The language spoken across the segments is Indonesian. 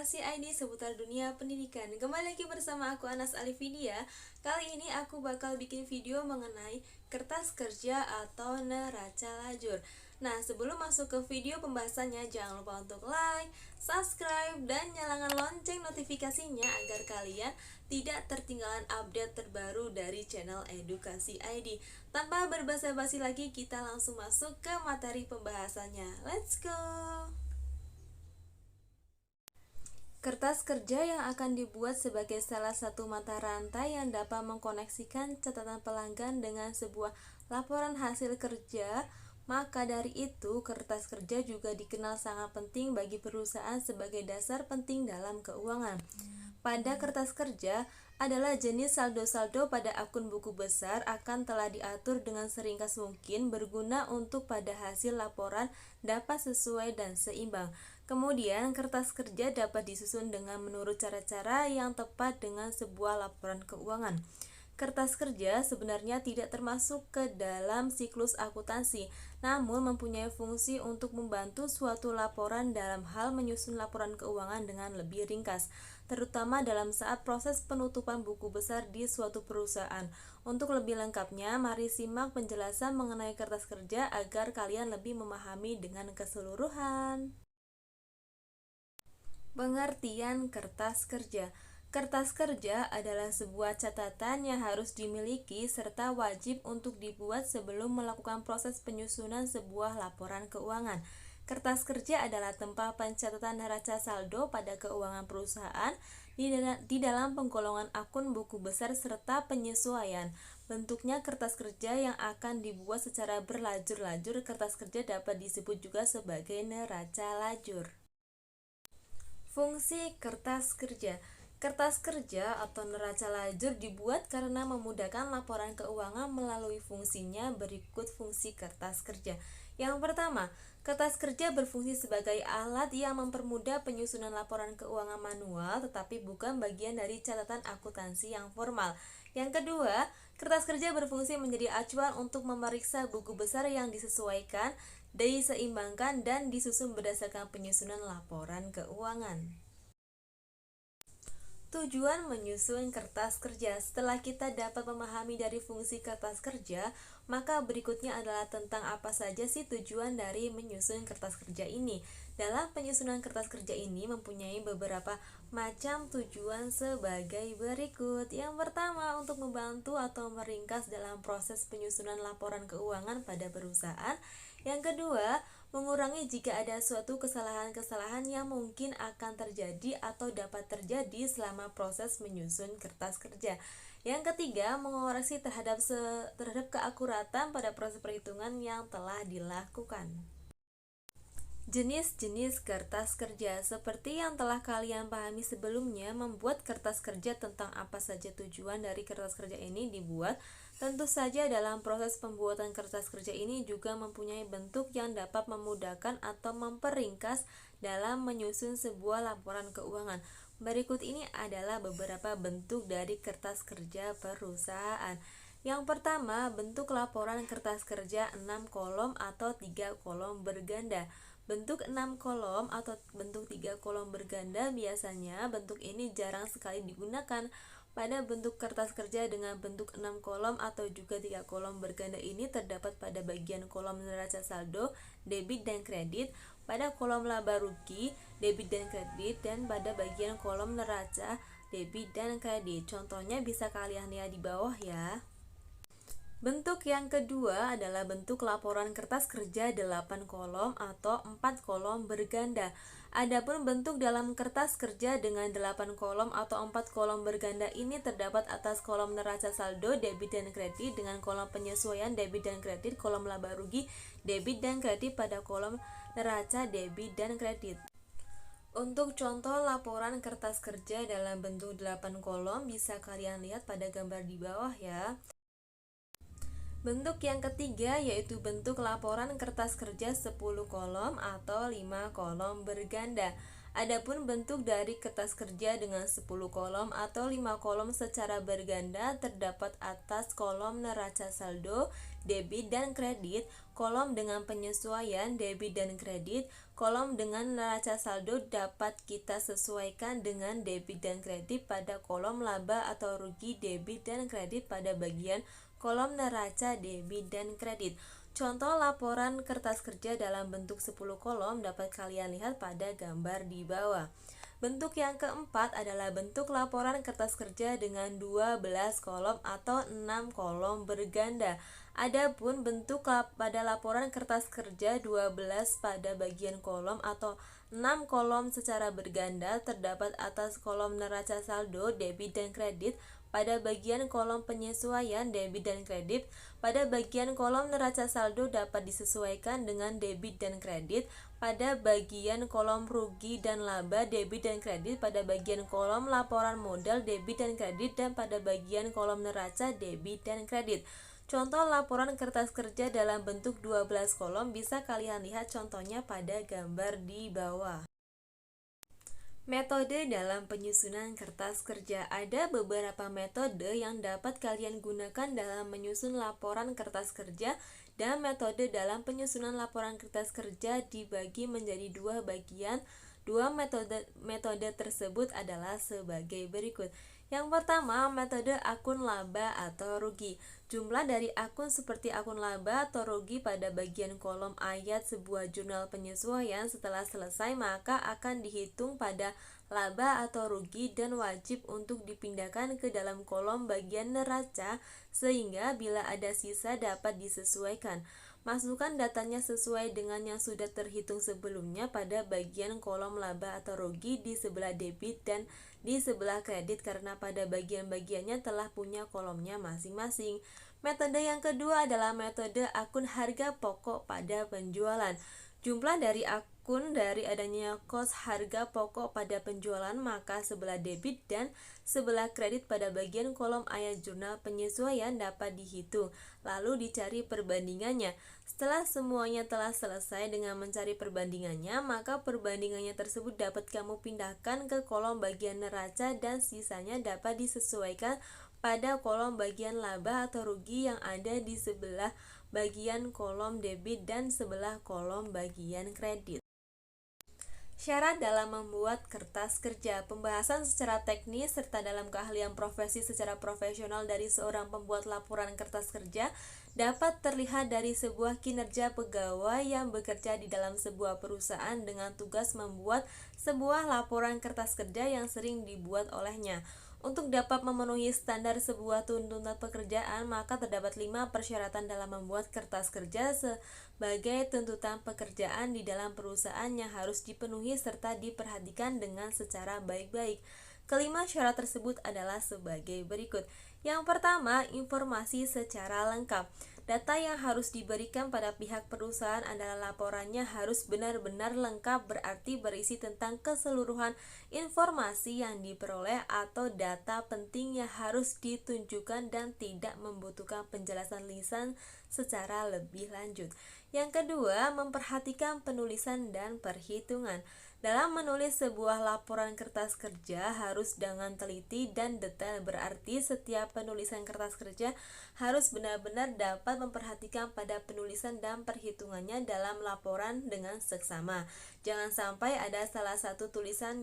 Edukasi ID seputar dunia pendidikan. Kembali lagi bersama aku Anas Alifidia. Kali ini aku bakal bikin video mengenai kertas kerja atau neraca lajur. Nah, sebelum masuk ke video pembahasannya, jangan lupa untuk like, subscribe, dan nyalakan lonceng notifikasinya agar kalian tidak tertinggalan update terbaru dari channel Edukasi ID. Tanpa berbasa-basi lagi, kita langsung masuk ke materi pembahasannya. Let's go! Kertas kerja yang akan dibuat sebagai salah satu mata rantai yang dapat mengkoneksikan catatan pelanggan dengan sebuah laporan hasil kerja. Maka dari itu, kertas kerja juga dikenal sangat penting bagi perusahaan sebagai dasar penting dalam keuangan. Pada kertas kerja adalah jenis saldo-saldo pada akun buku besar akan telah diatur dengan seringkas mungkin berguna untuk pada hasil laporan dapat sesuai dan seimbang. Kemudian, kertas kerja dapat disusun dengan menurut cara-cara yang tepat dengan sebuah laporan keuangan. Kertas kerja sebenarnya tidak termasuk ke dalam siklus akuntansi, namun mempunyai fungsi untuk membantu suatu laporan dalam hal menyusun laporan keuangan dengan lebih ringkas, terutama dalam saat proses penutupan buku besar di suatu perusahaan. Untuk lebih lengkapnya, mari simak penjelasan mengenai kertas kerja agar kalian lebih memahami dengan keseluruhan. Pengertian kertas kerja. Kertas kerja adalah sebuah catatan yang harus dimiliki serta wajib untuk dibuat sebelum melakukan proses penyusunan sebuah laporan keuangan. Kertas kerja adalah tempat pencatatan neraca saldo pada keuangan perusahaan di dalam penggolongan akun buku besar serta penyesuaian. Bentuknya kertas kerja yang akan dibuat secara berlajur-lajur. Kertas kerja dapat disebut juga sebagai neraca lajur. Fungsi kertas kerja. Kertas kerja atau neraca lajur dibuat karena memudahkan laporan keuangan melalui fungsinya. Berikut fungsi kertas kerja. Yang pertama, kertas kerja berfungsi sebagai alat yang mempermudah penyusunan laporan keuangan manual tetapi bukan bagian dari catatan akuntansi yang formal. Yang kedua, kertas kerja berfungsi menjadi acuan untuk memeriksa buku besar yang disesuaikan, diseimbangkan, dan disusun berdasarkan penyusunan laporan keuangan. Tujuan menyusun kertas kerja. Setelah kita dapat memahami dari fungsi kertas kerja, maka berikutnya adalah tentang apa saja sih tujuan dari menyusun kertas kerja ini. Dalam penyusunan kertas kerja ini mempunyai beberapa macam tujuan sebagai berikut. Yang pertama, untuk membantu atau meringkas dalam proses penyusunan laporan keuangan pada perusahaan. Yang kedua, mengurangi jika ada suatu kesalahan-kesalahan yang mungkin akan terjadi atau dapat terjadi selama proses menyusun kertas kerja. Yang ketiga, mengoreksi terhadap keakuratan pada proses perhitungan yang telah dilakukan. Jenis-jenis kertas kerja. Seperti yang telah kalian pahami sebelumnya, membuat kertas kerja tentang apa saja tujuan dari kertas kerja ini dibuat. Tentu saja dalam proses pembuatan kertas kerja ini juga mempunyai bentuk yang dapat memudahkan atau memperingkas dalam menyusun sebuah laporan keuangan. Berikut ini adalah beberapa bentuk dari kertas kerja perusahaan. Yang pertama, bentuk laporan kertas kerja 6 kolom atau 3 kolom berganda. Bentuk 6 kolom atau bentuk 3 kolom berganda biasanya bentuk ini jarang sekali digunakan. Pada bentuk kertas kerja dengan bentuk 6 kolom atau juga 3 kolom berganda ini terdapat pada bagian kolom neraca saldo, debit dan kredit, pada kolom laba rugi, debit dan kredit, dan pada bagian kolom neraca debit dan kredit. Contohnya bisa kalian lihat di bawah ya. Bentuk yang kedua adalah bentuk laporan kertas kerja 8 kolom atau 4 kolom berganda. Adapun bentuk dalam kertas kerja dengan 8 kolom atau 4 kolom berganda ini terdapat atas kolom neraca saldo, debit dan kredit dengan kolom penyesuaian debit dan kredit, kolom laba rugi, debit dan kredit pada kolom neraca debit dan kredit. Untuk contoh laporan kertas kerja dalam bentuk 8 kolom bisa kalian lihat pada gambar di bawah ya. Bentuk yang ketiga yaitu bentuk laporan kertas kerja 10 kolom atau 5 kolom berganda. Adapun bentuk dari kertas kerja dengan 10 kolom atau 5 kolom secara berganda terdapat atas kolom neraca saldo, debit dan kredit, kolom dengan penyesuaian debit dan kredit, kolom dengan neraca saldo dapat kita sesuaikan dengan debit dan kredit pada kolom laba atau rugi debit dan kredit pada bagian kolom neraca debit dan kredit. Contoh laporan kertas kerja dalam bentuk 10 kolom dapat kalian lihat pada gambar di bawah. Bentuk yang keempat adalah bentuk laporan kertas kerja dengan 12 kolom atau 6 kolom berganda. Adapun bentuk pada laporan kertas kerja 12 pada bagian kolom atau 6 kolom secara berganda terdapat atas kolom neraca saldo, debit dan kredit, pada bagian kolom penyesuaian debit dan kredit, pada bagian kolom neraca saldo dapat disesuaikan dengan debit dan kredit, pada bagian kolom rugi dan laba debit dan kredit, pada bagian kolom laporan modal debit dan kredit, dan pada bagian kolom neraca debit dan kredit. Contoh laporan kertas kerja dalam bentuk 12 kolom bisa kalian lihat contohnya pada gambar di bawah. Metode dalam penyusunan kertas kerja. Ada beberapa metode yang dapat kalian gunakan dalam menyusun laporan kertas kerja, dan metode dalam penyusunan laporan kertas kerja dibagi menjadi dua bagian. Dua metode tersebut adalah sebagai berikut. Yang pertama, metode akun laba atau rugi. Jumlah dari akun seperti akun laba atau rugi pada bagian kolom ayat sebuah jurnal penyesuaian setelah selesai maka akan dihitung pada laba atau rugi dan wajib untuk dipindahkan ke dalam kolom bagian neraca sehingga bila ada sisa dapat disesuaikan. Masukkan datanya sesuai dengan yang sudah terhitung sebelumnya pada bagian kolom laba atau rugi di sebelah debit dan di sebelah kredit karena pada bagian-bagiannya telah punya kolomnya masing-masing. Metode yang kedua adalah metode akun harga pokok pada penjualan. Jumlah dari akun dari adanya kos harga pokok pada penjualan maka sebelah debit dan sebelah kredit pada bagian kolom ayat jurnal penyesuaian dapat dihitung, lalu dicari perbandingannya. Setelah semuanya telah selesai dengan mencari perbandingannya, maka perbandingannya tersebut dapat kamu pindahkan ke kolom bagian neraca dan sisanya dapat disesuaikan pada kolom bagian laba atau rugi yang ada di sebelah bagian kolom debit dan sebelah kolom bagian kredit. Syarat dalam membuat kertas kerja. Pembahasan secara teknis serta dalam keahlian profesi secara profesional dari seorang pembuat laporan kertas kerja dapat terlihat dari sebuah kinerja pegawai yang bekerja di dalam sebuah perusahaan dengan tugas membuat sebuah laporan kertas kerja yang sering dibuat olehnya. Untuk dapat memenuhi standar sebuah tuntutan pekerjaan, maka terdapat 5 persyaratan dalam membuat kertas kerja sebagai tuntutan pekerjaan di dalam perusahaan yang harus dipenuhi serta diperhatikan dengan secara baik-baik. Kelima syarat tersebut adalah sebagai berikut. Yang pertama, informasi secara lengkap. Data yang harus diberikan pada pihak perusahaan adalah laporannya harus benar-benar lengkap, berarti berisi tentang keseluruhan informasi yang diperoleh atau data penting yang harus ditunjukkan dan tidak membutuhkan penjelasan lisan secara lebih lanjut. Yang kedua, memperhatikan penulisan dan perhitungan. Dalam menulis sebuah laporan kertas kerja harus dengan teliti dan detail, berarti setiap penulisan kertas kerja harus benar-benar dapat memperhatikan pada penulisan dan perhitungannya dalam laporan dengan seksama. Jangan sampai ada salah satu tulisan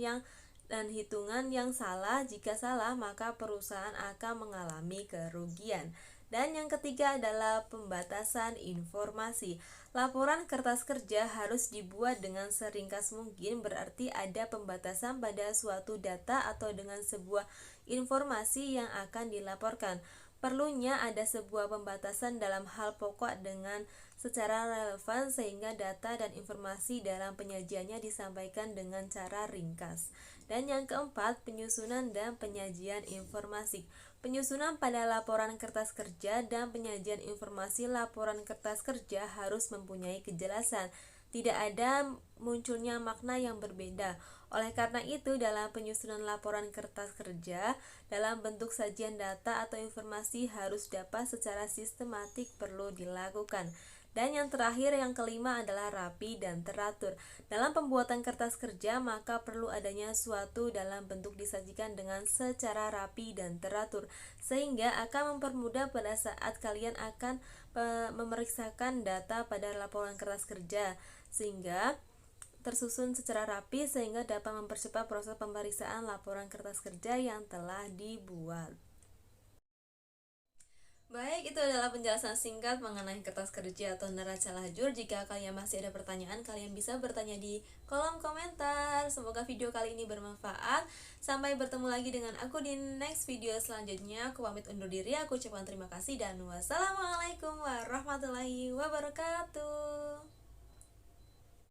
dan hitungan yang salah. Jika salah, maka perusahaan akan mengalami kerugian. Dan yang ketiga adalah pembatasan informasi. Laporan kertas kerja harus dibuat dengan seringkas mungkin, berarti ada pembatasan pada suatu data atau dengan sebuah informasi yang akan dilaporkan. Perlunya ada sebuah pembatasan dalam hal pokok dengan secara relevan sehingga data dan informasi dalam penyajiannya disampaikan dengan cara ringkas. Dan yang keempat, penyusunan dan penyajian informasi. Penyusunan pada laporan kertas kerja dan penyajian informasi laporan kertas kerja harus mempunyai kejelasan. Tidak ada munculnya makna yang berbeda. Oleh karena itu, dalam penyusunan laporan kertas kerja dalam bentuk sajian data atau informasi harus dapat secara sistematik perlu dilakukan. Dan yang terakhir, yang kelima adalah rapi dan teratur. Dalam pembuatan kertas kerja, maka perlu adanya suatu dalam bentuk disajikan dengan secara rapi dan teratur, sehingga akan mempermudah pada saat kalian akan memeriksakan data pada laporan kertas kerja, sehingga tersusun secara rapi sehingga dapat mempercepat proses pemeriksaan laporan kertas kerja yang telah dibuat. Baik, itu adalah penjelasan singkat mengenai kertas kerja atau neraca lajur. Jika kalian masih ada pertanyaan, kalian bisa bertanya di kolom komentar. Semoga video kali ini bermanfaat. Sampai bertemu lagi dengan aku di next video selanjutnya. Aku pamit undur diri, aku ucapkan terima kasih dan wassalamualaikum warahmatullahi wabarakatuh.